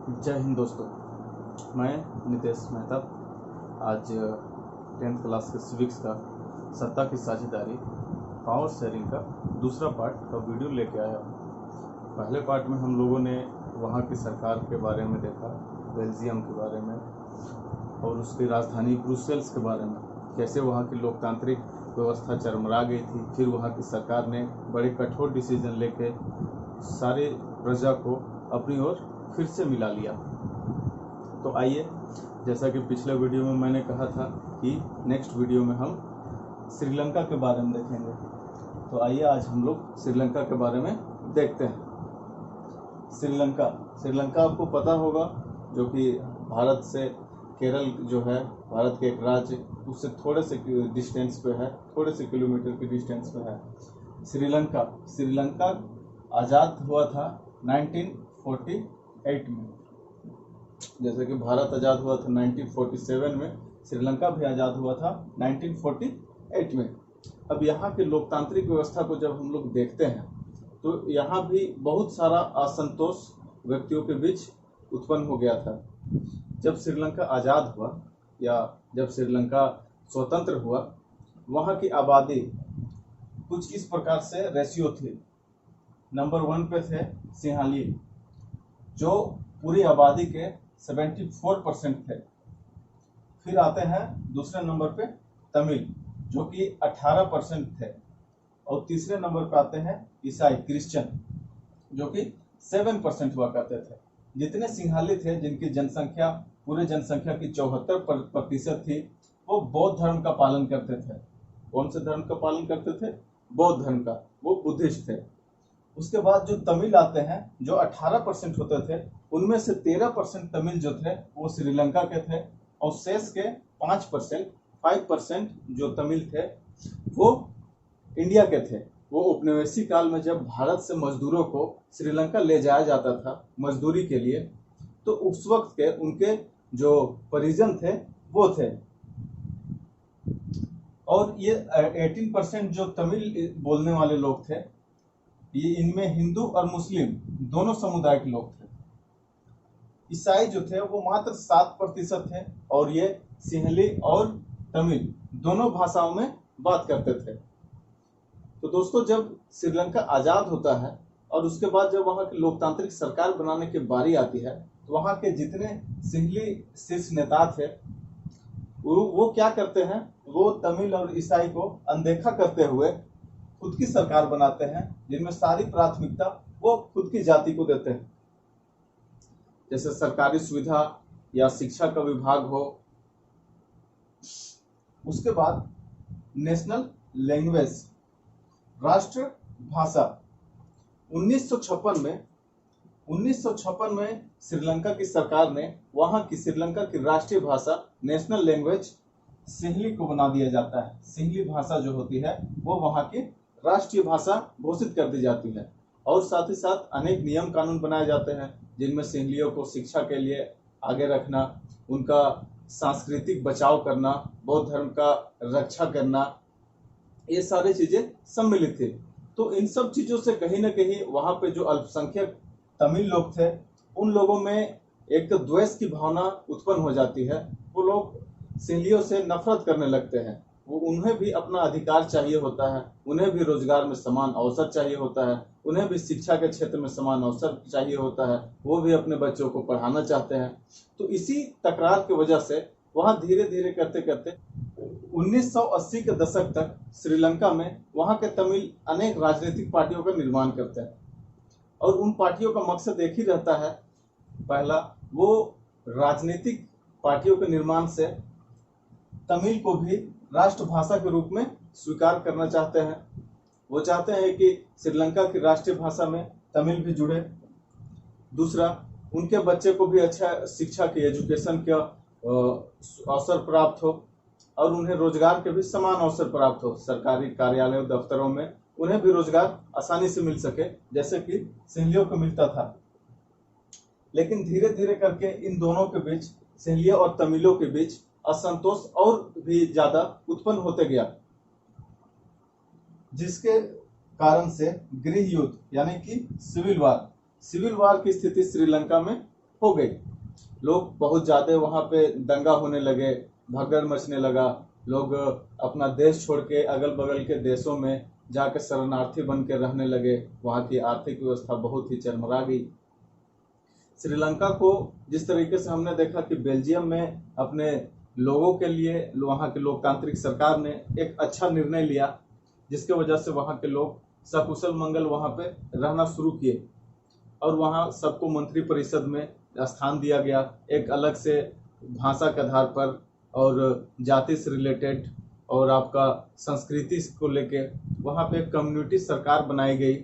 जय हिंद दोस्तों। मैं नितेश मेहता आज 10th क्लास के सिविक्स का सत्ता की साझेदारी पावर शेयरिंग का दूसरा पार्ट का वीडियो लेके आया हूँ। पहले पार्ट में हम लोगों ने वहाँ की सरकार के बारे में देखा, बेल्जियम के बारे में और उसकी राजधानी ब्रुसेल्स के बारे में, कैसे वहाँ की लोकतांत्रिक व्यवस्था चरमरा गई थी। फिर वहाँ की सरकार ने बड़े कठोर डिसीजन लेके सारे प्रजा को अपनी ओर फिर से मिला लिया। तो आइए, जैसा कि पिछले वीडियो में मैंने कहा था कि नेक्स्ट वीडियो में हम श्रीलंका के बारे में देखेंगे, तो आइए आज हम लोग श्रीलंका के बारे में देखते हैं। श्रीलंका आपको पता होगा, जो कि भारत से केरल जो है भारत के एक राज्य, उससे थोड़े से डिस्टेंस पे है, थोड़े से किलोमीटर की डिस्टेंस पे है। श्रीलंका आज़ाद हुआ था 1948 में। जैसे कि भारत आज़ाद हुआ था 1947 में, श्रीलंका भी आज़ाद हुआ था 1948 में। अब यहाँ की लोकतांत्रिक व्यवस्था को जब हम लोग देखते हैं तो यहाँ भी बहुत सारा असंतोष व्यक्तियों के बीच उत्पन्न हो गया था। जब श्रीलंका आज़ाद हुआ या जब श्रीलंका स्वतंत्र हुआ, वहाँ की आबादी कुछ इस प्रकार से रेशियो थी। नंबर 1 पे थे सिंहाली, जो पूरी आबादी के 74% थे। फिर आते हैं दूसरे नंबर पे तमिल, जो कि 18% थे। और तीसरे नंबर पे आते हैं ईसाई क्रिश्चियन, जो कि 7% हुआ करते थे। जितने सिंहाली थे, जिनकी जनसंख्या पूरे जनसंख्या की 74% थी, वो बौद्ध धर्म का पालन करते थे। कौन से धर्म का पालन करते थे? बौद्ध धर्म का। वो बुद्धिस्ट थे। उसके बाद जो तमिल आते हैं, जो 18% होते थे, उनमें से 13% तमिल जो थे वो श्रीलंका के थे, और शेष के 5% जो तमिल थे वो इंडिया के थे। वो उपनिवेशी काल में जब भारत से मजदूरों को श्रीलंका ले जाया जाता था मजदूरी के लिए, तो उस वक्त के उनके जो परिजन थे वो थे। और ये 18% जो तमिल बोलने वाले लोग थे, ये इनमें हिंदू और मुस्लिम दोनों समुदाय के लोग थे। ईसाई जो थे वो मात्र 7% थे, और ये सिंहली और तमिल दोनों भाषाओं में बात करते थे। तो दोस्तों, जब श्रीलंका आज़ाद होता है और उसके बाद जब वहाँ की लोकतांत्रिक सरकार बनाने की बारी आती है, तो वहाँ के जितने सिंहली शीर्ष नेता थे वो क्या करते हैं, वो तमिल और ईसाई को अनदेखा करते हुए खुद की सरकार बनाते हैं, जिनमें सारी प्राथमिकता वो खुद की जाति को देते हैं। जैसे सरकारी सुविधा या शिक्षा का विभाग हो। उसके बाद नेशनल लैंग्वेज, राष्ट्र भाषा, 1956 में श्रीलंका की सरकार ने वहां की श्रीलंका की राष्ट्रीय भाषा नेशनल लैंग्वेज सिंहली को बना दिया जाता है। सिंहली भाषा जो होती है वो वहां की राष्ट्रीय भाषा घोषित कर दी जाती है। और साथ ही साथ अनेक नियम कानून बनाए जाते हैं, जिनमें सिंहलियों को शिक्षा के लिए आगे रखना, उनका सांस्कृतिक बचाव करना, बौद्ध धर्म का रक्षा करना, ये सारी चीजें सम्मिलित थी। तो इन सब चीजों से कहीं ना कहीं वहां पे जो अल्पसंख्यक तमिल लोग थे, उन लोगों में एक तो द्वेष की भावना उत्पन्न हो जाती है। वो लोग सिंहलियों से नफरत करने लगते हैं। वो उन्हें भी अपना अधिकार चाहिए होता है, उन्हें भी रोजगार में समान अवसर चाहिए होता है, उन्हें भी शिक्षा के क्षेत्र में समान अवसर चाहिए होता है, वो भी अपने बच्चों को पढ़ाना चाहते हैं। तो इसी तकरार की वजह से वहां धीरे धीरे करते करते 1980 के दशक तक श्रीलंका में वहां के तमिल अनेक राजनीतिक पार्टियों का निर्माण करते हैं। और उन पार्टियों का मकसद एक ही रहता है। पहला, वो राजनीतिक पार्टियों के निर्माण से तमिल को भी राष्ट्रभाषा के रूप में स्वीकार करना चाहते हैं। वो चाहते हैं कि श्रीलंका की राष्ट्रीय भाषा में तमिल भी जुड़े। दूसरा, उनके बच्चे को भी अच्छा शिक्षा की, एजुकेशन का अवसर प्राप्त हो, और उन्हें रोजगार के भी समान अवसर प्राप्त हो। सरकारी कार्यालयों, दफ्तरों में उन्हें भी रोजगार आसानी से मिल सके, जैसे कि सिंहलियों को मिलता था। लेकिन धीरे धीरे करके इन दोनों के बीच, सिंहलियों और तमिलों के बीच, असंतोष और भी ज्यादा उत्पन्न होते गया, जिसके कारण से गृह युद्ध यानी कि सिविल वार की स्थिति श्रीलंका में हो गई। लोग बहुत ज्यादा वहां पे दंगा होने लगे, भगदड़ मचने लगा। लोग अपना देश छोड़ के अगल बगल के देशों में जाकर शरणार्थी बन के रहने लगे। वहां की आर्थिक व्यवस्था बहुत ही चरमरा गई। श्रीलंका को जिस तरीके से हमने देखा कि बेल्जियम में अपने लोगों के लिए वहां की लोकतांत्रिक सरकार ने एक अच्छा निर्णय लिया, जिसके वजह से वहां के लोग सकुशल मंगल वहां पे रहना शुरू किए और वहां सबको मंत्री परिषद में स्थान दिया गया, एक अलग से भाषा के आधार पर और जाति से रिलेटेड और आपका संस्कृति को लेके वहां पे एक कम्युनिटी सरकार बनाई गई।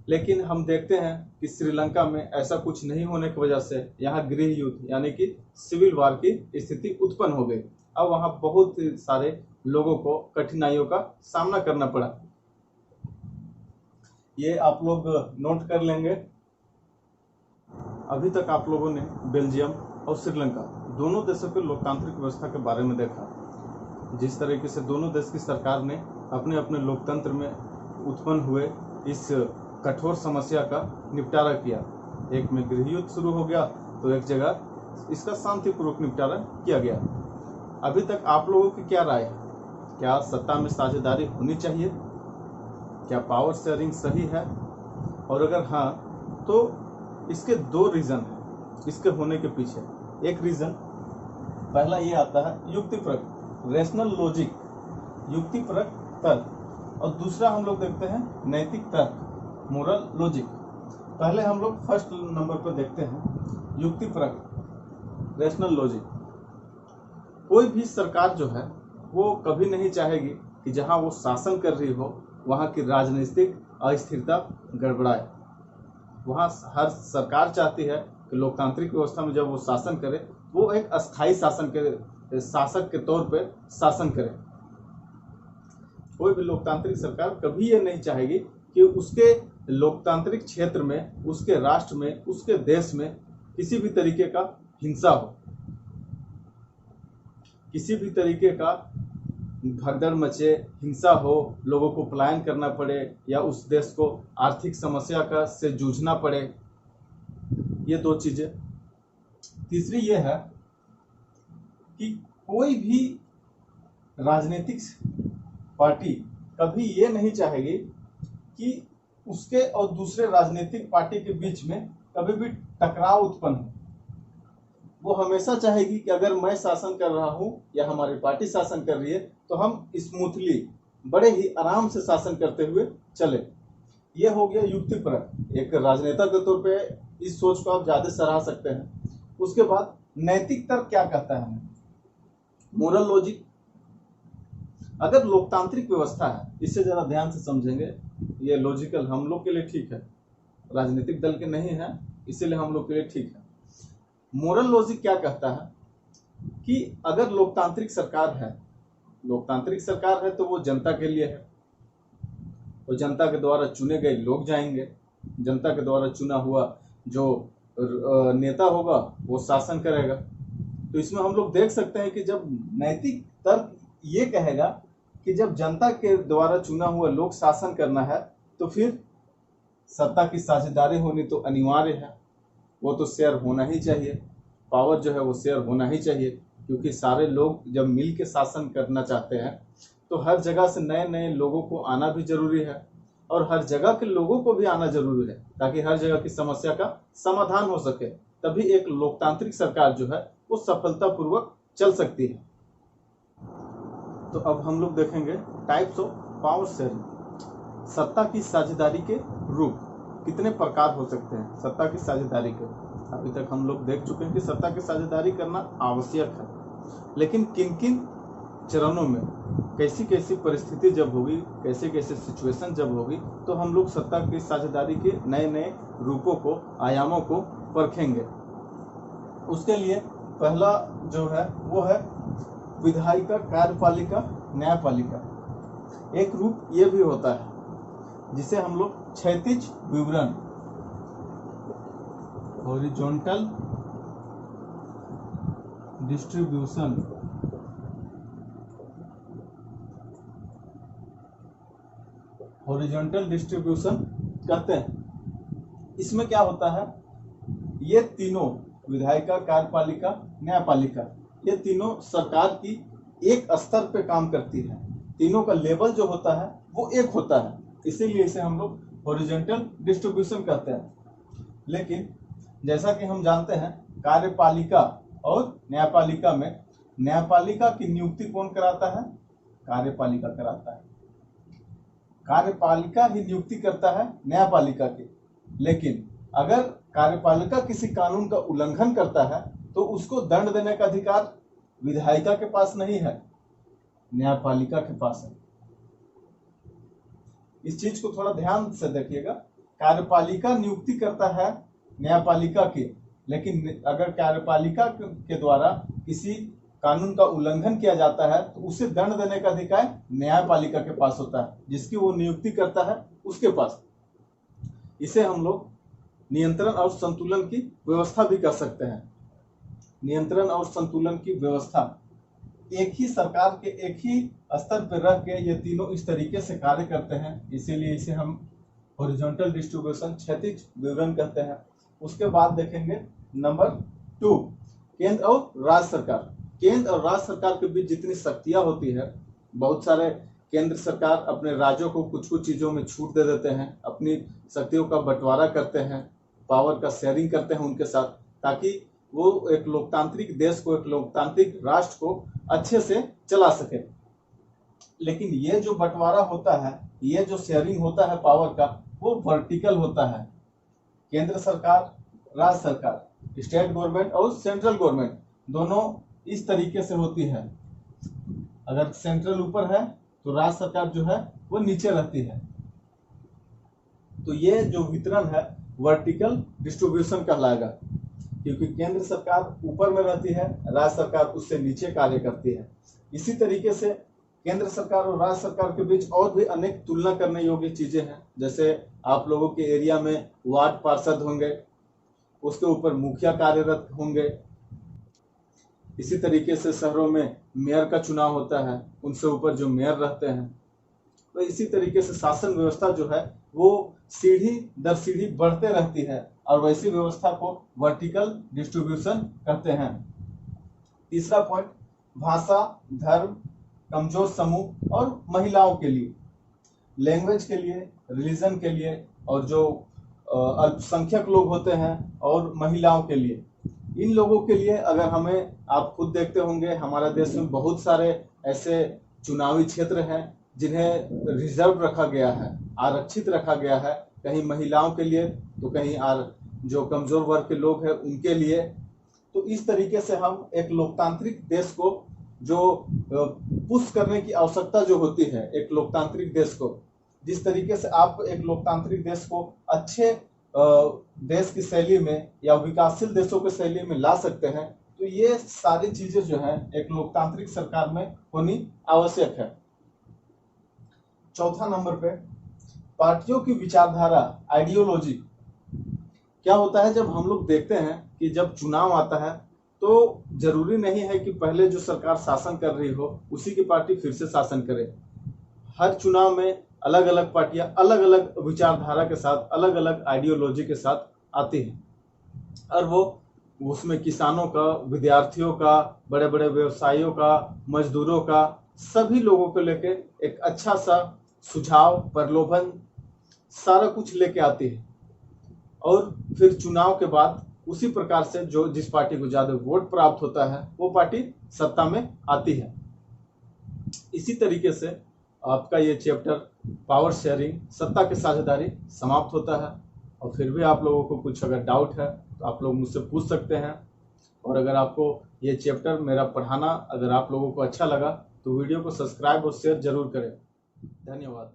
लेकिन हम देखते हैं कि श्रीलंका में ऐसा कुछ नहीं होने की वजह से यहाँ गृह युद्ध यानी कि सिविल वार की स्थिति उत्पन्न हो गई। अब वहां बहुत सारे लोगों को कठिनाइयों का सामना करना पड़ा। ये आप लोग नोट कर लेंगे। अभी तक आप लोगों ने बेल्जियम और श्रीलंका दोनों देशों के लोकतांत्रिक व्यवस्था के बारे में देखा, जिस तरीके से दोनों देश की सरकार ने अपने अपने लोकतंत्र में उत्पन्न हुए इस कठोर समस्या का निपटारा किया। एक में गृह युद्ध शुरू हो गया तो एक जगह इसका शांतिपूर्वक निपटारा किया गया। अभी तक आप लोगों की क्या राय है? क्या सत्ता में साझेदारी होनी चाहिए? क्या पावर शेयरिंग सही है? और अगर हाँ तो इसके दो रीजन हैं इसके होने के पीछे। एक रीजन पहला ये आता है युक्तिपरक, रेशनल लॉजिक, युक्तिपरक तर्क, और दूसरा हम लोग देखते हैं नैतिक तर्क, मोरल लॉजिक। पहले हम लोग फर्स्ट नंबर पर देखते हैं युक्तिपरक, रेशनल लॉजिक। कोई भी सरकार जो है वो कभी नहीं चाहेगी कि जहां वो शासन कर रही हो वहां की राजनीतिक अस्थिरता गड़बड़ाए। वहां हर सरकार चाहती है कि लोकतांत्रिक व्यवस्था में जब वो शासन करे वो एक अस्थायी शासक के तौर पर शासन करे। कोई भी लोकतांत्रिक सरकार कभी ये नहीं चाहेगी कि उसके लोकतांत्रिक क्षेत्र में, उसके राष्ट्र में, उसके देश में किसी भी तरीके का हिंसा हो, किसी भी तरीके का भगदड़ मचे, हिंसा हो, लोगों को पलायन करना पड़े या उस देश को आर्थिक समस्या का से जूझना पड़े। ये दो चीजें। तीसरी ये है कि कोई भी राजनीतिक पार्टी कभी ये नहीं चाहेगी कि उसके और दूसरे राजनीतिक पार्टी के बीच में कभी भी टकराव उत्पन्न हो। वो हमेशा चाहेगी कि अगर मैं शासन कर रहा हूं या हमारी पार्टी शासन कर रही है तो हम स्मूथली, बड़े ही आराम से शासन करते हुए चले। ये हो गया युक्तिपरक। एक राजनेता के तौर पे इस सोच को आप ज्यादा सराह सकते हैं। उसके बाद नैतिक तर्क क्या कहता है हमें? Moral logic. अगर लोकतांत्रिक व्यवस्था है, इसे जरा ध्यान से समझेंगे, ये लॉजिकल हम लोग के लिए ठीक है, राजनीतिक दल के नहीं है, इसीलिए हम लोग के लिए ठीक है। मोरल लॉजिक क्या कहता है कि अगर लोकतांत्रिक सरकार है तो वो जनता के लिए है, वो जनता के द्वारा चुने गए लोग जाएंगे, जनता के द्वारा चुना हुआ जो नेता होगा वो शासन करेगा। तो इसमें हम लोग देख सकते हैं कि जब नैतिक तर्क ये कहेगा कि जब जनता के द्वारा चुना हुआ लोग शासन करना है तो फिर सत्ता की साझेदारी होनी तो अनिवार्य है, वो तो शेयर होना ही चाहिए, पावर जो है वो शेयर होना ही चाहिए, क्योंकि सारे लोग जब मिल के शासन करना चाहते हैं तो हर जगह से नए नए लोगों को आना भी जरूरी है और हर जगह के लोगों को भी आना जरूरी है ताकि हर जगह की समस्या का समाधान हो सके। तभी एक लोकतांत्रिक सरकार जो है वो सफलतापूर्वक चल सकती है। तो अब हम लोग देखेंगे टाइप्स ऑफ पावर शेयरिंग। सत्ता की साझेदारी के रूप कितने प्रकार हो सकते हैं? सत्ता की साझेदारी के अभी तक हम लोग देख चुके हैं कि सत्ता की साझेदारी करना आवश्यक है, लेकिन किन किन चरणों में, कैसी कैसी परिस्थिति जब होगी, कैसे कैसे सिचुएशन जब होगी तो हम लोग सत्ता की साझेदारी के नए नए रूपों को, आयामों को परखेंगे। उसके लिए पहला जो है वो है विधायिका, कार्यपालिका, न्यायपालिका। एक रूप ये भी होता है जिसे हम लोग क्षैतिज विवरण, हॉरिजॉन्टल डिस्ट्रीब्यूशन, कहते हैं। इसमें क्या होता है, ये तीनों विधायिका, कार्यपालिका, न्यायपालिका, ये तीनों सरकार की एक स्तर पे काम करती है। तीनों का लेवल जो होता है वो एक होता है, इसीलिए इसे हम लोग हॉरिजॉन्टल डिस्ट्रीब्यूशन कहते हैं। लेकिन जैसा कि हम जानते हैं, कार्यपालिका और न्यायपालिका में न्यायपालिका की नियुक्ति कौन कराता है? कार्यपालिका कराता है। कार्यपालिका ही नियुक्ति करता है न्यायपालिका की। लेकिन अगर कार्यपालिका किसी कानून का उल्लंघन करता है तो उसको दंड देने का अधिकार विधायिका के पास नहीं है, न्यायपालिका के पास है। इस चीज को थोड़ा ध्यान से देखिएगा। कार्यपालिका नियुक्ति करता है न्यायपालिका की, लेकिन अगर कार्यपालिका के द्वारा किसी कानून का उल्लंघन किया जाता है तो उसे दंड देने का अधिकार न्यायपालिका के पास होता है, जिसकी वो नियुक्ति करता है उसके पास। इसे हम लोग नियंत्रण और संतुलन की व्यवस्था भी कर सकते हैं। नियंत्रण और संतुलन की व्यवस्था, एक ही सरकार के एक ही स्तर पर रह के ये तीनों इस तरीके से कार्य करते हैं, इसीलिए इसे हम हॉरिजॉन्टल डिस्ट्रीब्यूशन, क्षैतिज विवरण कहते हैं। उसके बाद देखेंगे नंबर 2, केंद्र और राज्य सरकार। केंद्र और राज्य सरकार के बीच जितनी शक्तियां होती है, बहुत सारे केंद्र सरकार अपने राज्यों को कुछ कुछ चीजों में छूट दे देते हैं, अपनी शक्तियों का बंटवारा करते हैं, पावर का शेयरिंग करते हैं उनके साथ, ताकि वो एक लोकतांत्रिक देश को, एक लोकतांत्रिक राष्ट्र को अच्छे से चला सके। लेकिन ये जो बंटवारा होता है, ये जो शेयरिंग होता है पावर का, वो वर्टिकल होता है। केंद्र सरकार, राज्य सरकार, स्टेट गवर्नमेंट और सेंट्रल गवर्नमेंट दोनों इस तरीके से होती है। अगर सेंट्रल ऊपर है तो राज्य सरकार जो है वो नीचे रहती है। तो ये जो वितरण है वर्टिकल डिस्ट्रीब्यूशन कहलाएगा, क्योंकि केंद्र सरकार ऊपर में रहती है, राज्य सरकार उससे नीचे कार्य करती है। इसी तरीके से केंद्र सरकार और राज्य सरकार के बीच और भी अनेक तुलना करने योग्य चीजें हैं। जैसे आप लोगों के एरिया में वार्ड पार्षद होंगे, उसके ऊपर मुखिया कार्यरत होंगे। इसी तरीके से शहरों में मेयर का चुनाव होता है, उनसे ऊपर जो मेयर रहते हैं। तो इसी तरीके से शासन व्यवस्था जो है वो सीढ़ी दर सीढ़ी बढ़ते रहती है, और वैसी व्यवस्था को वर्टिकल डिस्ट्रीब्यूशन कहते हैं। तीसरा पॉइंट, भाषा, धर्म, कमजोर समूह और महिलाओं के लिए, लैंग्वेज के लिए, रिलीजन के लिए, और जो अल्पसंख्यक लोग होते हैं और महिलाओं के लिए, इन लोगों के लिए अगर हमें, आप खुद देखते होंगे हमारा देश में बहुत सारे ऐसे चुनावी क्षेत्र हैं जिन्हें रिजर्व रखा गया है, आरक्षित रखा गया है, कहीं महिलाओं के लिए तो कहीं जो कमजोर वर्ग के लोग हैं उनके लिए। तो इस तरीके से हम एक लोकतांत्रिक देश को जो पुश करने की आवश्यकता जो होती है, एक लोकतांत्रिक देश को, जिस तरीके से आप एक लोकतांत्रिक देश को अच्छे देश की शैली में या विकासशील देशों की शैली में ला सकते हैं, तो ये सारी चीजें जो है एक लोकतांत्रिक सरकार में होनी आवश्यक है। चौथा नंबर पे, पार्टियों की विचारधारा, आइडियोलॉजी। क्या होता है, जब हम लोग देखते हैं कि जब चुनाव आता है तो जरूरी नहीं है कि पहले जो सरकार शासन कर रही हो उसी की पार्टी फिर से शासन करे। हर चुनाव में अलग अलग पार्टियां अलग अलग विचारधारा के साथ, अलग अलग आइडियोलॉजी के साथ आती है, और वो उसमें किसानों का, विद्यार्थियों का, बड़े बड़े व्यवसायियों का, मजदूरों का, सभी लोगों को लेके एक अच्छा सा सुझाव, प्रलोभन, सारा कुछ लेके आती है। और फिर चुनाव के बाद उसी प्रकार से जो जिस पार्टी को ज्यादा वोट प्राप्त होता है वो पार्टी सत्ता में आती है। इसी तरीके से आपका ये चैप्टर पावर शेयरिंग, सत्ता की साझेदारी समाप्त होता है। और फिर भी आप लोगों को कुछ अगर डाउट है तो आप लोग मुझसे पूछ सकते हैं। और अगर आपको ये चैप्टर मेरा पढ़ाना अगर आप लोगों को अच्छा लगा तो वीडियो को सब्सक्राइब और शेयर जरूर करें। धन्यवाद।